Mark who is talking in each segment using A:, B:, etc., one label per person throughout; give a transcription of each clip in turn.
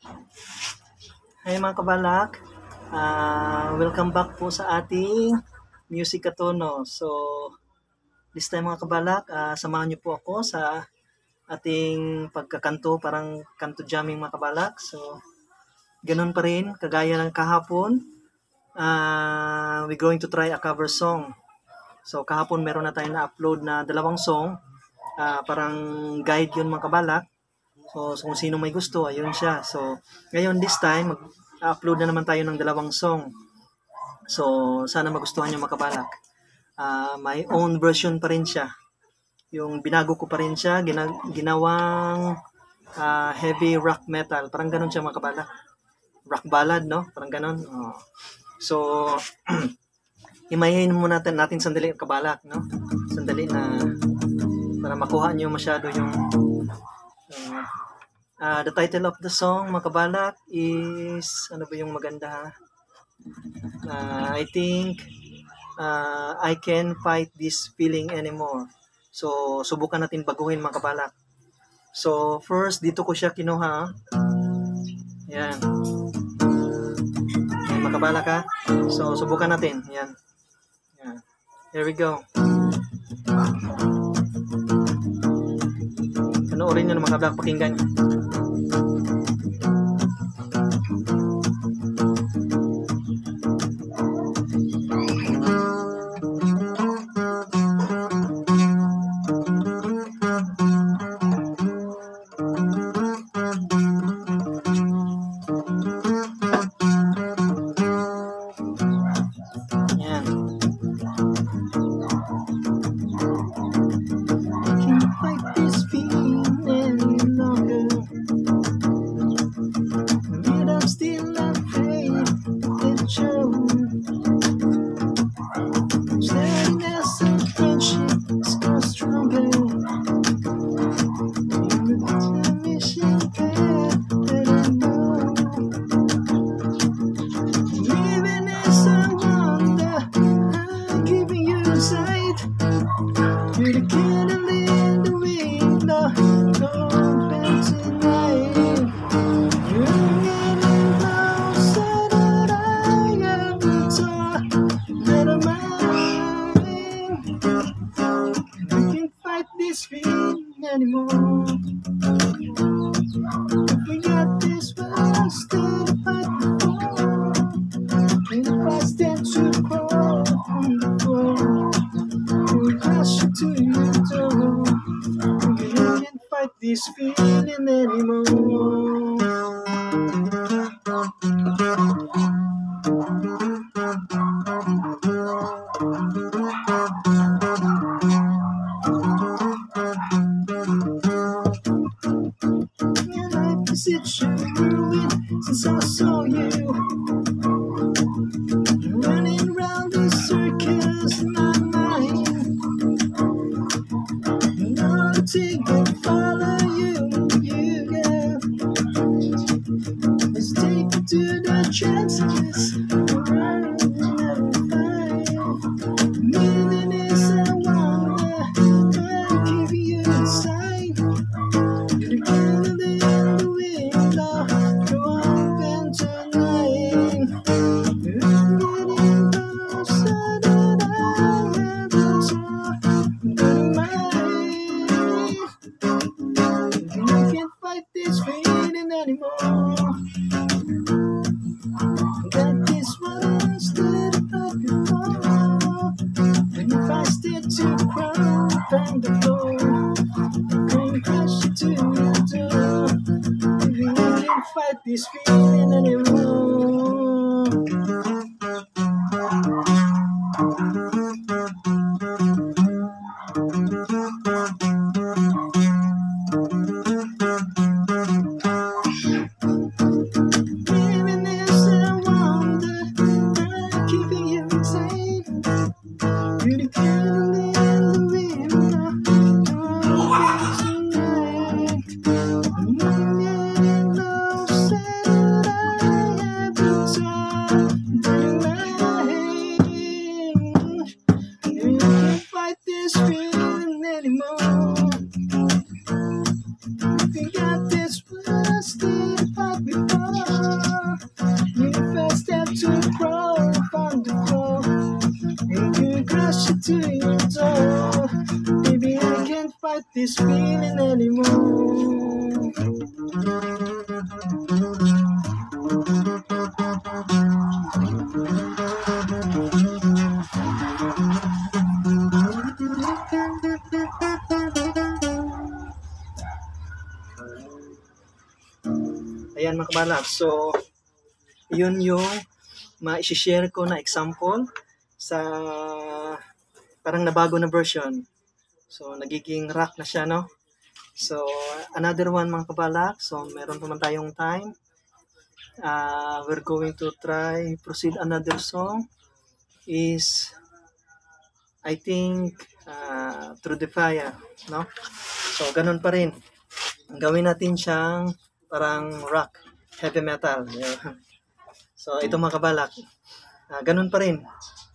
A: Hi mga kabalak, welcome back po sa ating Music Katono. So, this time mga kabalak, samahan niyo po ako sa ating pagkakanto, parang kanto jamming mga kabalak. So, ganun pa rin, kagaya ng kahapon, we're going to try a cover song. So, kahapon meron na tayong na-upload na dalawang song, parang guide yun mga kabalak. So kung sino may gusto, ayun siya. So, ngayon this time, mag-upload na naman tayo ng dalawang song. So, sana magustuhan nyo makabalak. My own version pa rin siya. Yung binago ko pa rin siya, ginawang heavy rock metal. Parang ganun siya makabalak. Rock ballad, no? Parang ganun. So, imayin muna natin sandali kabalak, no? Sandali na para makuha nyo masyado yung the title of the song, mga kabalak, is, ano ba yung maganda ha? I think, I Can't Fight This Feeling Anymore. So, subukan natin baguhin mga kabalak. So, first, dito ko siya kinuha. Yan. Yan, mga kabalak ha. So, subukan natin. Yan. Yan. Here we go. Panoorin nyo ng mga kabalak, pakinggan nyo. Anymore. We got this once to the fight before. And if I stand too close on the floor, we'll crash into your door. We can't fight this feeling anymore. Since I saw you running around the circus in my mind, nothing can follow you, girl. Let's take it to the chances. Millions I wonder, I'll give you a sign. You're anymore. Got this one stood up before. And if I stay too crowd on the floor, I'm gonna crash into your door. We can't fight this feeling anymore. We got this rusty fight before. this feeling anymore. Ayan mga kabalak. So, yun yung ma-share ko na example sa parang nabago na version. So, nagiging rock na siya, no? So, another one mga kabalak. So, meron pa man tayong time. We're going to proceed another song is I think Through the Fire, no? So, ganun pa rin. Gawin natin siyang parang rock, heavy metal. Yeah. So, ito mga kabalak. Ganun pa rin.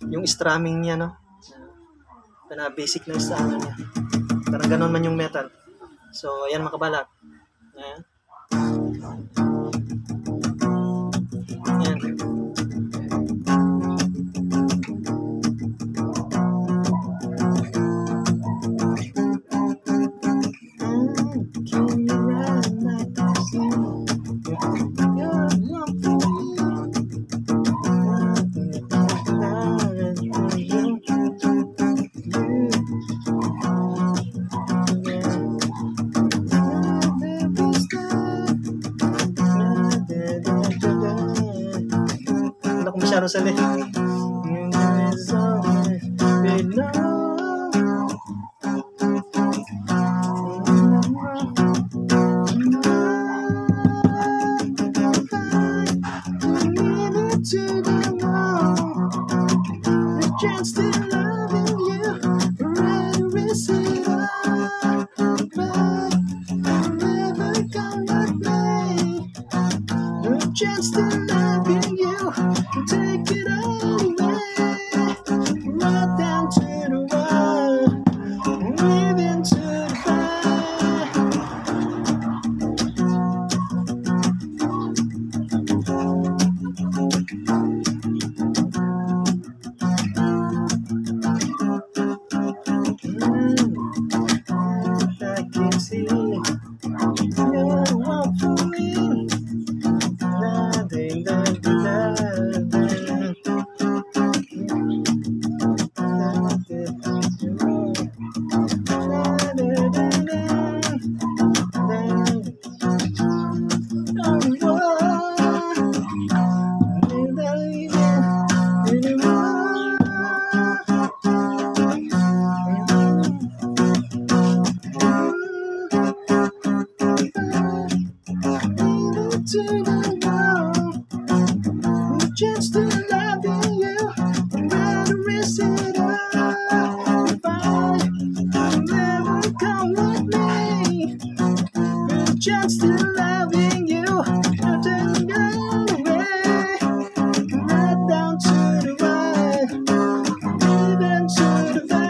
A: Yung strumming niya, no? Basic na strumming niya. Parang ganun man yung metal. So, ayan mga kabalak. Ayan. Ayan. Rosalie. Just to loving you, take it all away, right down to the wire, living to the fire. I can see you're one for me. Just to loving you, rather risk it all. If I never come with me, just to loving you, I'll take it away, right down to the wire, even to the fire.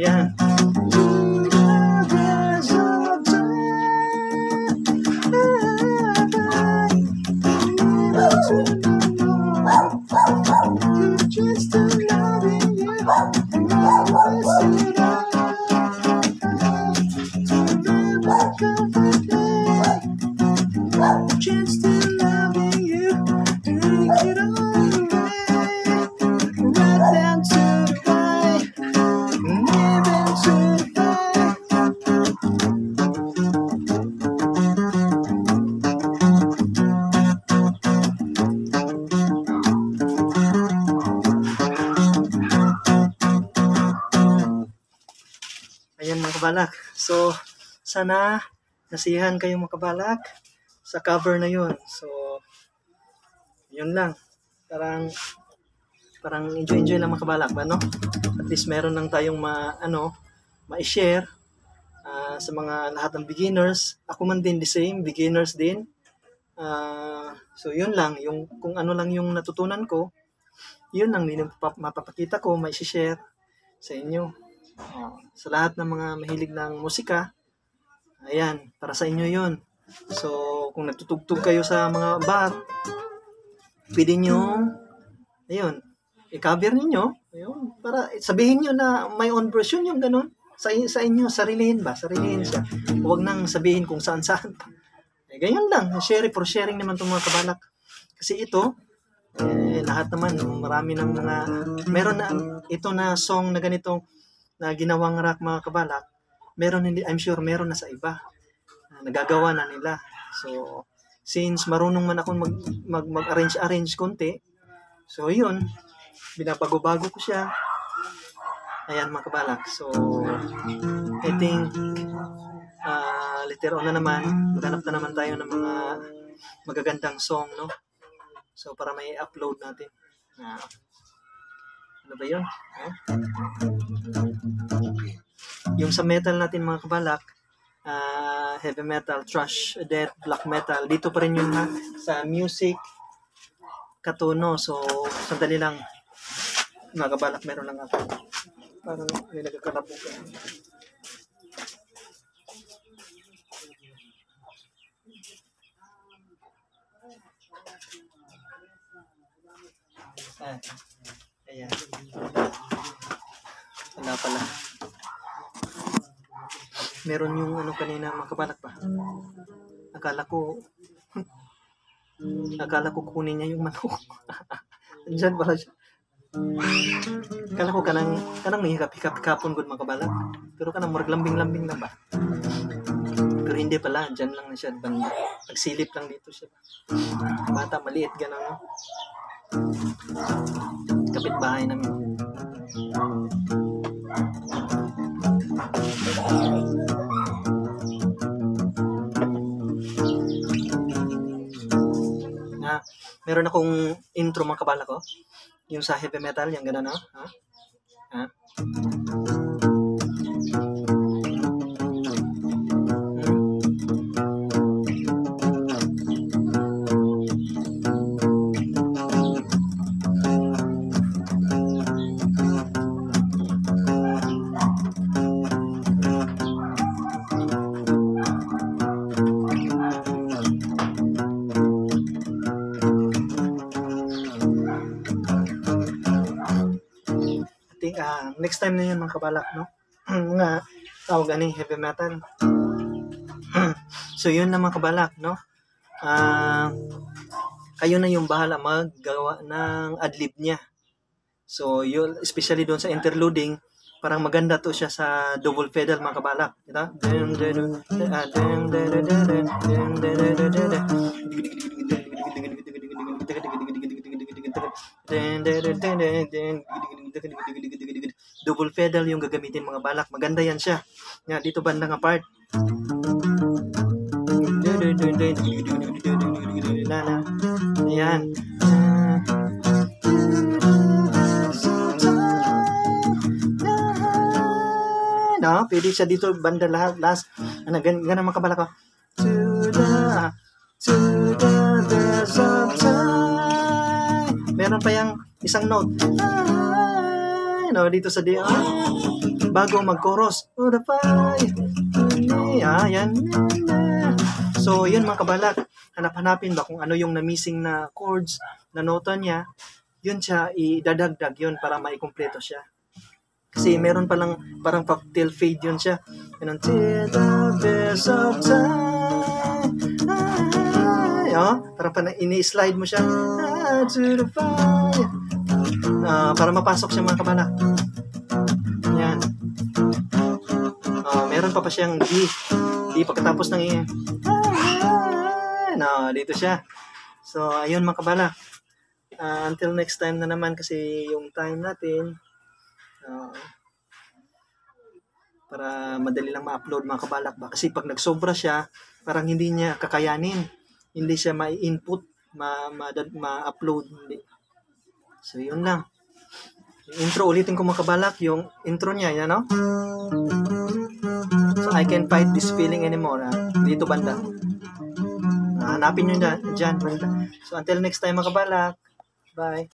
A: Yeah. Just loving you, just loving you, take it all away, right down to the wire, living to the fire. Ayan mga kabalak. So, sana nasiyahan kayo mga kabalak sa cover na yun. So, yun lang. Parang enjoy lang mga kabalak ba, no? At least meron lang tayong ma-share sa mga lahat ng beginners. Ako man din the same, beginners din. So, yun lang. Yung, kung ano lang yung natutunan ko, yun lang din mapapakita ko, ma-share sa inyo. Sa lahat ng mga mahilig ng musika, ayan, para sa inyo yun. So, kung nagtutugtog kayo sa mga bar, pwede nyo, ayun, i-cover ninyo, ayun, para sabihin nyo na may own version yung ganun. Sa inyo, sarilihin siya. Huwag nang sabihin kung saan-saan pa. Ganyan lang, for sharing naman itong mga kabalak. Kasi ito, lahat naman, marami ng mga, meron na, ito na song na ganito, na ginawang rock mga kabalak, meron hindi, I'm sure meron na sa iba. Nagagawa na nila. So, since marunong man akong mag-arrange konti, so yun, binabago-bago ko siya. Ayan mga kabalak. So, I think later on na naman, maghanap na naman tayo ng mga magagandang song, no? So, para may upload natin. Ano ba yun? Yung sa metal natin mga kabalak, heavy metal, thrash, death, black metal, dito pa rin yung sa music katuno. So, sandali lang mga kabalak, meron lang ako. Parang may nagkakalabukan. Ayan. Wala pala. Meron yung ano kanina mga kabalak pa. Akala ko kunin niya yung manok. Diyan pala siya. Akala ko kanang may hikap-hikapon good mga kabalak. Pero kanang murag lambing-lambing na ba? Pero hindi pala, diyan lang na siya banda. Pagsilip lang dito siya. Bata maliit ganun, no? Kapitbahay namin. Meron akong intro mga kabala ko. Yung sa heavy metal, yung gano'n, no? Ha? Next time na yun mga kabalak, no? Nga tawag ani heavy metal. So yun na mga kabalak, no? Kayo na yung bahala maggawa ng adlib niya. So yun, especially doon sa interluding, parang maganda to siya sa double pedal mga kabalak, diba? Double pedal yung gagamitin mga balak. Maganda yan siya. Nga dito banda nga part. Ayan. No, pwede siya dito banda lahat last. Ano ganun mga kabalak ko. To the best of time. Meron pa yung isang note. No, dito sa D. Bago mag-chorus. Oh, the fire. Yan. So, yun mga kabalak. Hanap-hanapin ba kung ano yung na-missing na chords na nota niya. Yun siya, idadagdag yun para maikumpleto siya. Kasi meron palang parang cocktail fade yun siya. Yun, till the best of time. Parang pa ini-slide mo siya. To the fire. Para mapasok siya mga kabalak. Yan. Meron pa siyang D. D pagkatapos ng E. Dito siya. So, ayun mga kabalak. Until next time na naman kasi yung time natin para madali lang ma-upload mga kabalak ba. Kasi pag nagsobra siya, parang hindi niya kakayanin. Hindi siya ma-input, ma-upload. Hindi. So, yun lang. Yung intro, ulitin ko mga kabalak, yung intro niya, yan, no? So, I can't fight this feeling anymore, dito banda. Hanapin nyo dyan, banda. So, until next time mga kabalak, bye.